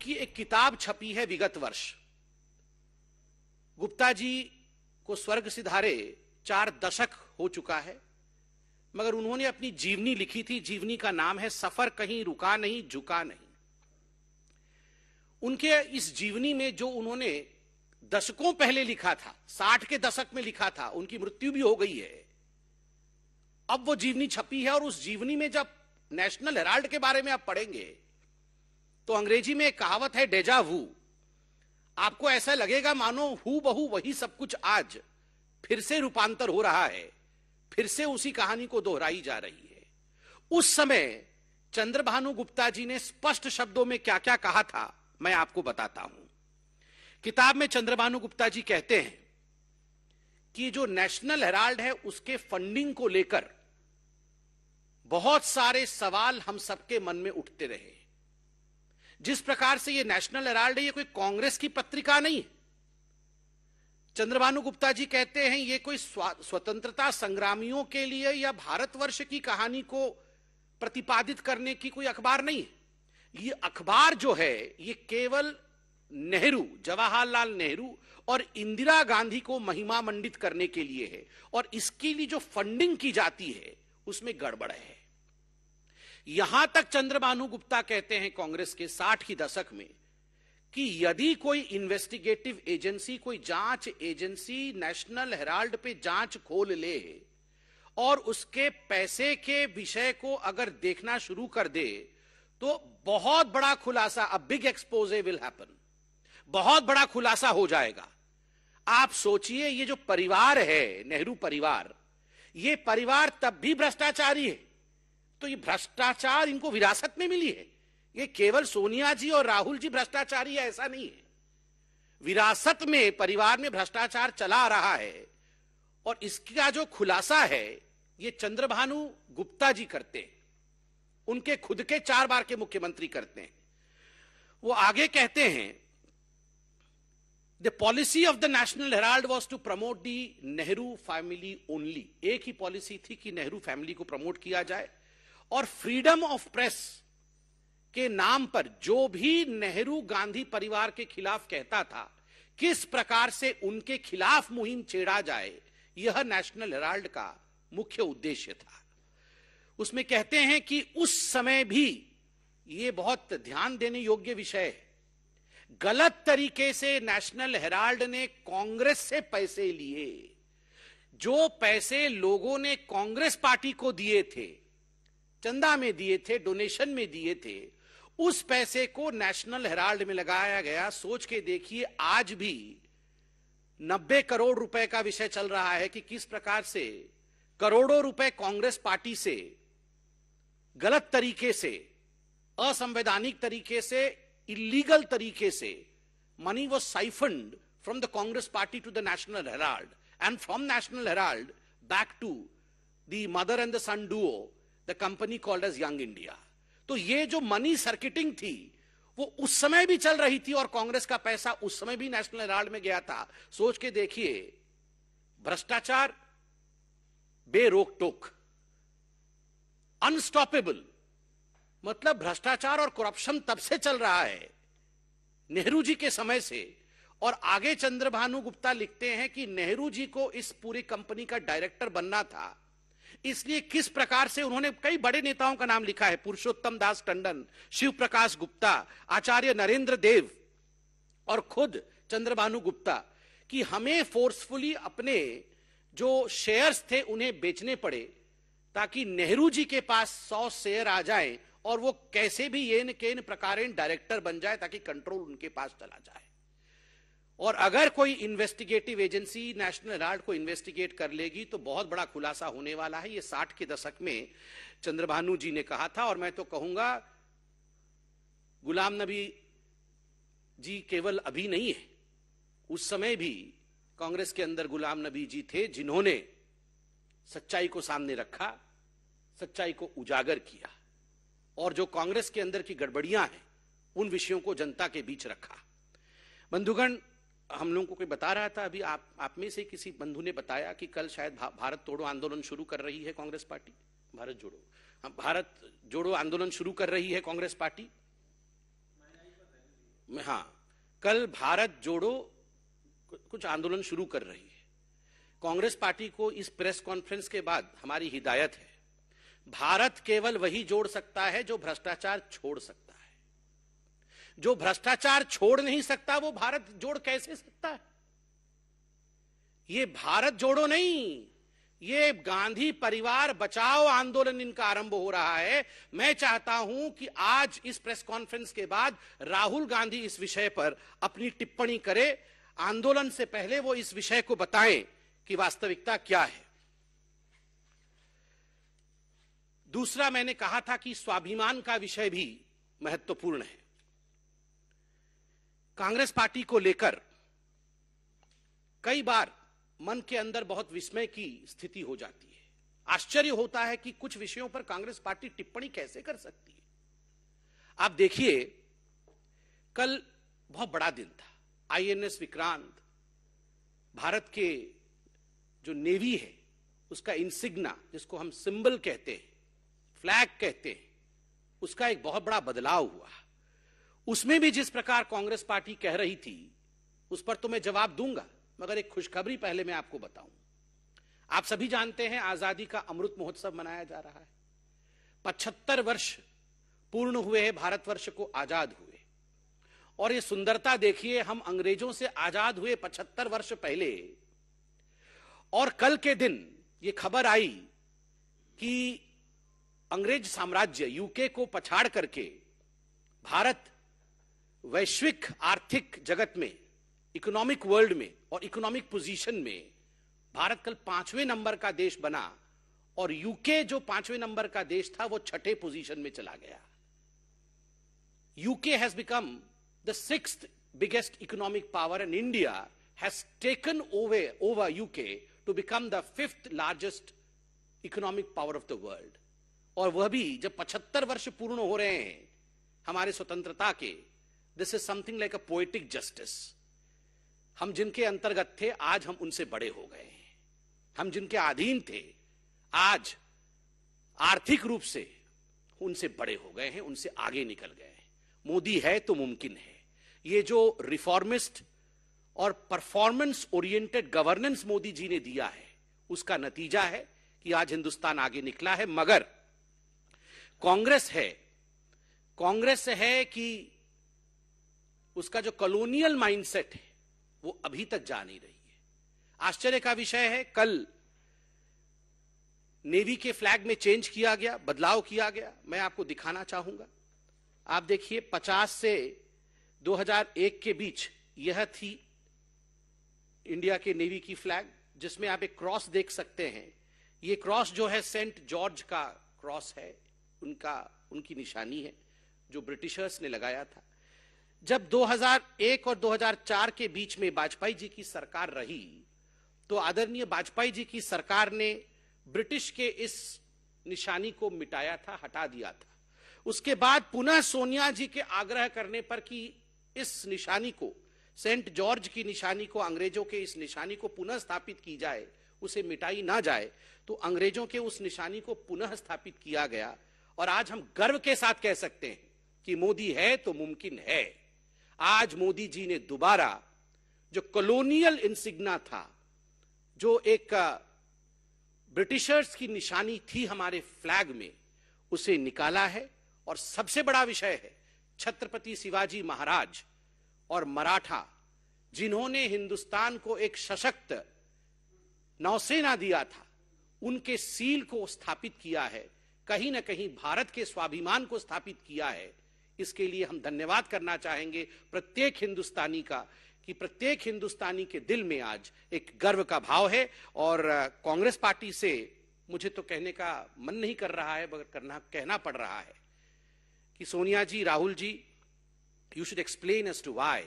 उनकी एक किताब छपी है विगत वर्ष। गुप्ता जी को स्वर्ग सिधारे 4 दशक हो चुका है, मगर उन्होंने अपनी जीवनी लिखी थी। जीवनी का नाम है सफर कहीं रुका नहीं, झुका नहीं। उनके इस जीवनी में जो उन्होंने दशकों पहले लिखा था, 60 के दशक में लिखा था, उनकी मृत्यु भी हो गई है, अब वो जीवनी छपी है। और उस जीवनी में जब नेशनल हेराल्ड के बारे में आप पढ़ेंगे तो अंग्रेजी में एक कहावत है, डेजा वू। आपको ऐसा लगेगा मानो हू बहू वही सब कुछ आज फिर से रूपांतर हो रहा है, फिर से उसी कहानी को दोहराई जा रही है। उस समय चंद्रभानु गुप्ता जी ने स्पष्ट शब्दों में क्या क्या कहा था, मैं आपको बताता हूं। किताब में चंद्रभानु गुप्ता जी कहते हैं कि जो नेशनल हेराल्ड है उसके फंडिंग को लेकर बहुत सारे सवाल हम सबके मन में उठते रहे। जिस प्रकार से ये नेशनल हेराल्ड है, ये कोई कांग्रेस की पत्रिका नहीं है। चंद्रभानु गुप्ता जी कहते हैं ये कोई स्वतंत्रता संग्रामियों के लिए या भारतवर्ष की कहानी को प्रतिपादित करने की कोई अखबार नहीं है। ये अखबार जो है ये केवल नेहरू, जवाहरलाल नेहरू और इंदिरा गांधी को महिमा मंडित करने के लिए है, और इसके लिए जो फंडिंग की जाती है उसमें गड़बड़ है। यहां तक चंद्रभानु गुप्ता कहते हैं कांग्रेस के 60 की दशक में कि यदि कोई इन्वेस्टिगेटिव एजेंसी, कोई जांच एजेंसी नेशनल हेराल्ड पे जांच खोल ले और उसके पैसे के विषय को अगर देखना शुरू कर दे तो बहुत बड़ा खुलासा, a big exposé will happen, बहुत बड़ा खुलासा हो जाएगा। आप सोचिए, ये जो परिवार है नेहरू परिवार, ये परिवार तब भी भ्रष्टाचारी है, तो ये भ्रष्टाचार इनको विरासत में मिली है। ये केवल सोनिया जी और राहुल जी भ्रष्टाचारी है ऐसा नहीं है, विरासत में परिवार में भ्रष्टाचार चला आ रहा है। और इसका जो खुलासा है ये चंद्रभानु गुप्ता जी करते हैं, उनके खुद के 4 बार के मुख्यमंत्री करते हैं। वो आगे कहते हैं, the policy of the National Herald was to promote the Nehru family only. एक ही पॉलिसी थी कि नेहरू फैमिली को प्रमोट किया जाए, और फ्रीडम ऑफ प्रेस के नाम पर जो भी नेहरू गांधी परिवार के खिलाफ कहता था, किस प्रकार से उनके खिलाफ मुहिम छेड़ा जाए, यह नेशनल हेराल्ड का मुख्य उद्देश्य था। उसमें कहते हैं कि उस समय भी, यह बहुत ध्यान देने योग्य विषय है, गलत तरीके से नेशनल हेराल्ड ने कांग्रेस से पैसे लिए। जो पैसे लोगों ने कांग्रेस पार्टी को दिए थे, चंदा में दिए थे, डोनेशन में दिए थे, उस पैसे को नेशनल हेराल्ड में लगाया गया। सोच के देखिए, आज भी 90 करोड़ रुपए का विषय चल रहा है कि किस प्रकार से करोड़ों रुपए कांग्रेस पार्टी से गलत तरीके से, असंवैधानिक तरीके से, इलीगल तरीके से money was siphoned from the Congress party to the National Herald and from National Herald back to the mother and the son duo, the company called as Young India. तो ये जो मनी सर्किटिंग थी वो उस समय भी चल रही थी, और कांग्रेस का पैसा उस समय भी नेशनल हेराल्ड में गया था। सोच के देखिए, भ्रष्टाचार बेरोक टोक, अनस्टॉपेबल। मतलब भ्रष्टाचार और करप्शन तब से चल रहा है, नेहरू जी के समय से। और आगे चंद्रभानु गुप्ता लिखते हैं कि नेहरू जी को इस पूरी कंपनी का डायरेक्टर बनना था, इसलिए किस प्रकार से उन्होंने कई बड़े नेताओं का नाम लिखा है, पुरुषोत्तम दास टंडन, शिव प्रकाश गुप्ता, आचार्य नरेंद्र देव और खुद चंद्रभानु गुप्ता, कि हमें फोर्सफुली अपने जो शेयर्स थे उन्हें बेचने पड़े ताकि नेहरू जी के पास 100 शेयर आ जाएं और वो कैसे भी येन केन प्रकारेण डायरेक्टर बन जाए ताकि कंट्रोल उनके पास चला जाए। और अगर कोई इन्वेस्टिगेटिव एजेंसी नेशनल हेराल्ड को इन्वेस्टिगेट कर लेगी तो बहुत बड़ा खुलासा होने वाला है। ये 60 के दशक में चंद्रभानु जी ने कहा था। और मैं तो कहूंगा गुलाम नबी जी केवल अभी नहीं है, उस समय भी कांग्रेस के अंदर गुलाम नबी जी थे जिन्होंने सच्चाई को सामने रखा, सच्चाई को उजागर किया, और जो कांग्रेस के अंदर की गड़बड़ियां हैं उन विषयों को जनता के बीच रखा। बंधुगण, हम लोगों को कोई बता रहा था अभी, आप में से किसी बंधु ने बताया कि कल शायद भारत तोड़ो आंदोलन शुरू कर रही है कांग्रेस पार्टी। भारत जोड़ो आंदोलन शुरू कर रही है कांग्रेस पार्टी। हाँ, कल भारत जोड़ो कुछ आंदोलन शुरू कर रही है। कांग्रेस पार्टी को इस प्रेस कॉन्फ्रेंस के बाद हमारी हिदायत है, भारत केवल वही जोड़ सकता है जो भ्रष्टाचार छोड़ सकता है। जो भ्रष्टाचार छोड़ नहीं सकता वो भारत जोड़ कैसे सकता है? ये भारत जोड़ो नहीं, ये गांधी परिवार बचाओ आंदोलन इनका आरंभ हो रहा है। मैं चाहता हूं कि आज इस प्रेस कॉन्फ्रेंस के बाद राहुल गांधी इस विषय पर अपनी टिप्पणी करे। आंदोलन से पहले वो इस विषय को बताएं कि वास्तविकता क्या है। दूसरा, मैंने कहा था कि स्वाभिमान का विषय भी महत्वपूर्ण है। कांग्रेस पार्टी को लेकर कई बार मन के अंदर बहुत विस्मय की स्थिति हो जाती है। आश्चर्य होता है कि कुछ विषयों पर कांग्रेस पार्टी टिप्पणी कैसे कर सकती है। आप देखिए, कल बहुत बड़ा दिन था। आईएनएस विक्रांत, भारत के जो नेवी है उसका इंसिग्ना, जिसको हम सिंबल कहते हैं, फ्लैग कहते हैं, उसका एक बहुत बड़ा बदलाव हुआ। उसमें भी जिस प्रकार कांग्रेस पार्टी कह रही थी, उस पर तो मैं जवाब दूंगा, मगर एक खुशखबरी पहले मैं आपको बताऊं। आप सभी जानते हैं आजादी का अमृत महोत्सव मनाया जा रहा है। 75 वर्ष पूर्ण हुए हैं भारतवर्ष को आजाद हुए। और ये सुंदरता देखिए, हम अंग्रेजों से आजाद हुए 75 वर्ष पहले, और कल के दिन ये खबर आई कि अंग्रेज साम्राज्य यूके को पछाड़ करके भारत वैश्विक आर्थिक जगत में, इकोनॉमिक वर्ल्ड में और इकोनॉमिक पोजीशन में भारत कल 5वें नंबर का देश बना, और यूके जो 5वें नंबर का देश था वो 6ठे पोजीशन में चला गया। UK has become the 6th biggest economic power, and India has taken over UK to become the 5th largest economic power of the world. और वह भी जब 75 वर्ष पूर्ण हो रहे हैं हमारे स्वतंत्रता के। This is something like a poetic justice. हम जिनके अंतर्गत थे आज हम उनसे बड़े हो गए हैं। हम जिनके अधीन थे आज आर्थिक रूप से उनसे बड़े हो गए हैं, उनसे आगे निकल गए हैं। मोदी है तो मुमकिन है। ये जो रिफॉर्मिस्ट और performance oriented governance Modi ji ने दिया है, उसका नतीजा है कि आज हिंदुस्तान आगे निकला है। मगर कांग्रेस है कि उसका जो कॉलोनियल माइंडसेट है वो अभी तक जा नहीं रही है। आश्चर्य का विषय है, कल नेवी के फ्लैग में चेंज किया गया, बदलाव किया गया। मैं आपको दिखाना चाहूंगा। आप देखिए, 50 से 2001 के बीच यह थी इंडिया के नेवी की फ्लैग, जिसमें आप एक क्रॉस देख सकते हैं। ये क्रॉस जो है सेंट जॉर्ज का क्रॉस है, उनकी निशानी है जो ब्रिटिशर्स ने लगाया था। जब 2001 और 2004 के बीच में वाजपेयी जी की सरकार रही, तो आदरणीय वाजपेयी जी की सरकार ने ब्रिटिश के इस निशानी को मिटाया था, हटा दिया था। उसके बाद पुनः सोनिया जी के आग्रह करने पर कि इस निशानी को, सेंट जॉर्ज की निशानी को, अंग्रेजों के इस निशानी को पुनः स्थापित की जाए, उसे मिटाई ना जाए, तो अंग्रेजों के उस निशानी को पुनः स्थापित किया गया। और आज हम गर्व के साथ कह सकते हैं कि मोदी है तो मुमकिन है। आज मोदी जी ने दोबारा जो कॉलोनियल इंसिग्ना था, जो एक ब्रिटिशर्स की निशानी थी हमारे फ्लैग में, उसे निकाला है। और सबसे बड़ा विषय है छत्रपति शिवाजी महाराज और मराठा, जिन्होंने हिंदुस्तान को एक सशक्त नौसेना दिया था, उनके सील को स्थापित किया है, कहीं ना कहीं भारत के स्वाभिमान को स्थापित किया है। इसके लिए हम धन्यवाद करना चाहेंगे प्रत्येक हिंदुस्तानी का, कि प्रत्येक हिंदुस्तानी के दिल में आज एक गर्व का भाव है। और कांग्रेस पार्टी से मुझे तो कहने का मन नहीं कर रहा है, मगर कहना पड़ रहा है कि सोनिया जी, Rahul ji, you should explain as to why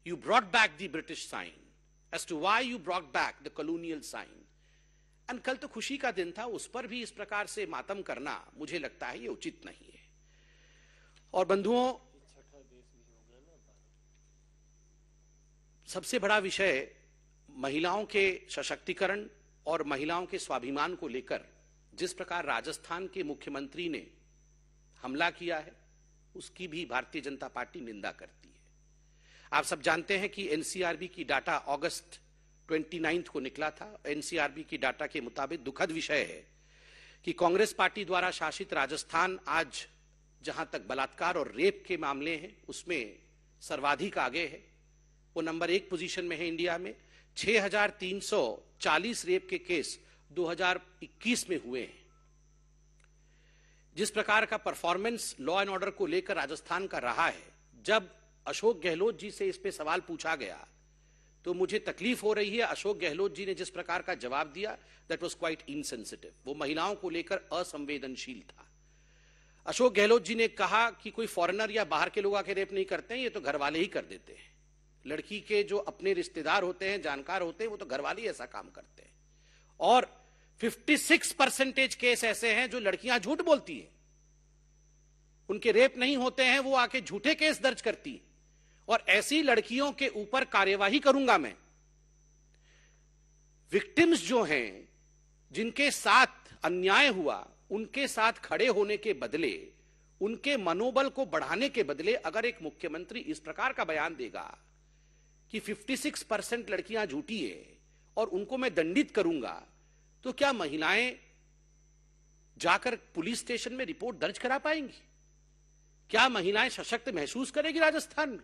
you brought back the British sign, as to why you brought back the colonial sign. And कल तो खुशी का दिन था, उस पर भी इस प्रकार से मातम करना मुझे लगता है ये उचित नहीं है। और बंधुओं, सबसे बड़ा विषय महिलाओं के सशक्तिकरण और महिलाओं के स्वाभिमान को लेकर जिस प्रकार राजस्थान के मुख्यमंत्री ने हमला किया है, उसकी भी भारतीय जनता पार्टी निंदा करती है। आप सब जानते हैं कि एनसीआरबी की डाटा अगस्त 29 को निकला था। एनसीआरबी की डाटा के मुताबिक दुखद विषय है कि कांग्रेस पार्टी द्वारा शासित राजस्थान आज जहां तक बलात्कार और रेप के मामले हैं उसमें सर्वाधिक आगे है। वो नंबर 1 पोजीशन में है इंडिया में। 6,340 रेप के केस 2021 में हुए हैं। जिस प्रकार का परफॉर्मेंस लॉ एंड ऑर्डर को लेकर राजस्थान का रहा है, जब अशोक गहलोत जी से इस पे सवाल पूछा गया तो मुझे तकलीफ हो रही है। अशोक गहलोत जी ने जिस प्रकार का जवाब दिया, दैट वाज क्वाइट इनसेंसिटिव। वो महिलाओं को लेकर असंवेदनशील था। अशोक गहलोत जी ने कहा कि कोई फॉरेनर या बाहर के लोग आके रेप नहीं करते हैं, ये तो घर वाले ही कर देते हैं। लड़की के जो अपने रिश्तेदार होते हैं, जानकार होते हैं, वो तो घर वाले ही ऐसा काम करते हैं। और 56% केस ऐसे हैं जो लड़कियां झूठ बोलती हैं, उनके रेप नहीं होते हैं, वो आके झूठे केस दर्ज करती हैं। और ऐसी लड़कियों के ऊपर कार्यवाही करूंगा मैं। विक्टिम्स जो हैं, जिनके साथ अन्याय हुआ, उनके साथ खड़े होने के बदले, उनके मनोबल को बढ़ाने के बदले अगर एक मुख्यमंत्री इस प्रकार का बयान देगा कि 56% लड़कियां झूठी है और उनको मैं दंडित करूंगा, तो क्या महिलाएं जाकर पुलिस स्टेशन में रिपोर्ट दर्ज करा पाएंगी? क्या महिलाएं सशक्त महसूस करेगी राजस्थान में?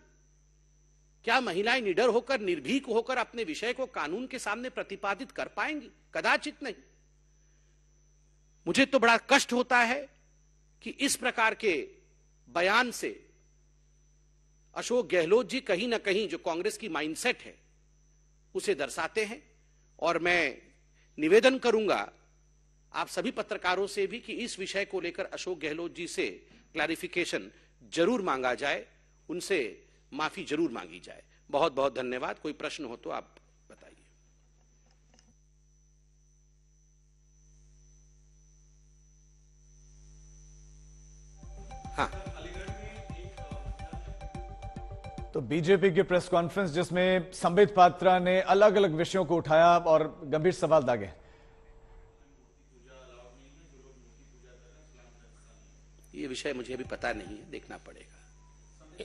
क्या महिलाएं निडर होकर, निर्भीक होकर अपने विषय को कानून के सामने प्रतिपादित कर पाएंगी? कदाचित नहीं। मुझे तो बड़ा कष्ट होता है कि इस प्रकार के बयान से अशोक गहलोत जी कहीं ना कहीं जो कांग्रेस की माइंडसेट है उसे दर्शाते हैं। और मैं निवेदन करूंगा आप सभी पत्रकारों से भी कि इस विषय को लेकर अशोक गहलोत जी से क्लैरिफिकेशन जरूर मांगा जाए, उनसे माफी जरूर मांगी जाए। बहुत बहुत धन्यवाद। कोई प्रश्न हो तो आप बताइए। हाँ, तो बीजेपी की प्रेस कॉन्फ्रेंस जिसमें संबित पात्रा ने अलग अलग विषयों को उठाया और गंभीर सवाल दागे। ये विषय मुझे अभी पता नहीं है, देखना पड़ेगा।